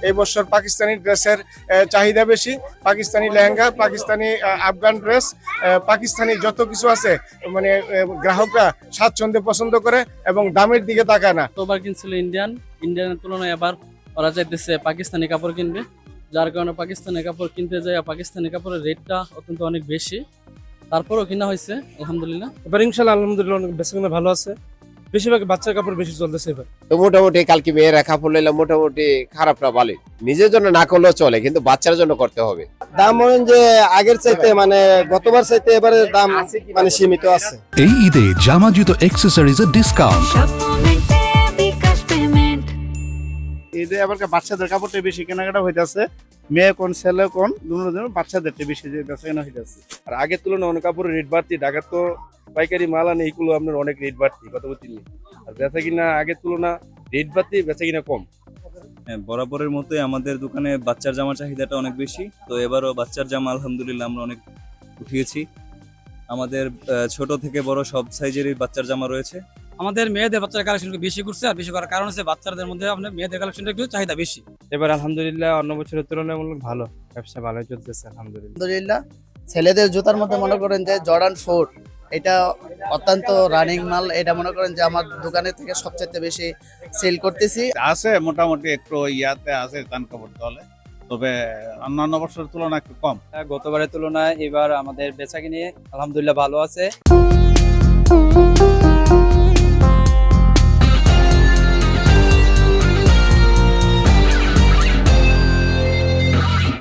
এই বছর পাকিস্তানি ড্রেসের চাহিদা বেশি। পাকিস্তানি লেহেঙ্গা, পাকিস্তানি আফগান ড্রেস, পাকিস্তানি যত কিছু আছে মানে গ্রাহকরা স্বাচ্ছন্দ্যে পছন্দ করে এবং দামের দিকে তাকায় না। গতবার কিনছিল ইন্ডিয়ানের তুলনায় এবার ওরা চাইতেছে পাকিস্তানি কাপড় কিনবে, যার কারণে পাকিস্তানি কাপড় কিনতে যায় পাকিস্তানি কাপড়ের রেটটা অত্যন্ত অনেক বেশি, তারপরেও কিনা হয়েছে আলহামদুলিল্লাহ। এবার ইনশাল্লাহ আলহামদুলিল্লাহ অনেক বেচাকেনা ভালো আছে, বেশিরভাগ বাচ্চার কাপড় বেশি চলতেছে এবার। তো মোটামুটি কালকে মেয়েরা কাপড় নিলাম, মোটামুটি খারাপ না ভালোই, নিজের জন্য না করলেও চলে কিন্তু বাচ্চার জন্য করতে হবে। দাম মনে যে আগের চাইতে মানে গতবার চাইতে এবারে দাম মানে সীমিত আছে। এই ঈদে জামা জুতো অ্যাক্সেসরিজের ডিসকাউন্ট। ঈদে আবার বাচ্চাদের কাপড়টা বেশি কেনাকাটা হইতেছে, মেয়ে কোন ছেলে কোন দুজন বাচ্চাদেরটা বেশি যে বেচাকেনা হইতেছে। আর আগের তুলনায় অনেক কাপড়ের রেট বাড়তি, ঢাকার তো পাইকারি মাল আনে, এইগুলো আপনার অনেক রেট বাড়তি গত বছর। আর বেচা কিনা আগের তুলনা রেট বাড়তি, বেচা কিনা কম। বরাবরের মতোই আমাদের দোকানে বাচ্চার জামার চাহিদাটা অনেক বেশি, তো এবারও বাচ্চার জামা আলহামদুলিল্লাহ আমরা অনেক উঠিয়েছি। আমাদের ছোট থেকে বড় সব সাইজেরই বাচ্চার জামা রয়েছে। আমাদের মেয়েদের বাচ্চার কালেকশন বেশি করছে, আর বেশি করার কারণ হচ্ছে বাচ্চাদের মধ্যে আপনার মেয়েদের কালেকশনটা একটু চাহিদা বেশি। এবার আলহামদুলিল্লাহ অন্য বছরের তুলনামূলক ভালো ব্যবসা, ভালোই চলতেছে আলহামদুলিল্লাহ। আলহামদুলিল্লাহ ছেলেদের জুতার মধ্যে মনে করেন যে জর্ডান 4 এটা অত্যন্ত রানিং মাল, এটা মনে করেন যে আমার দোকানের থেকে সবচেয়ে বেশি সেল করতেছি। আছে মোটামুটি একটু ইয়াতে আছে তান কাপড় দলে, তবে অন্যান্য বছরের তুলনায় একটু কম। গতবারের তুলনায় এবার আমাদের বেচা কিনে আলহামদুলিল্লাহ ভালো আছে।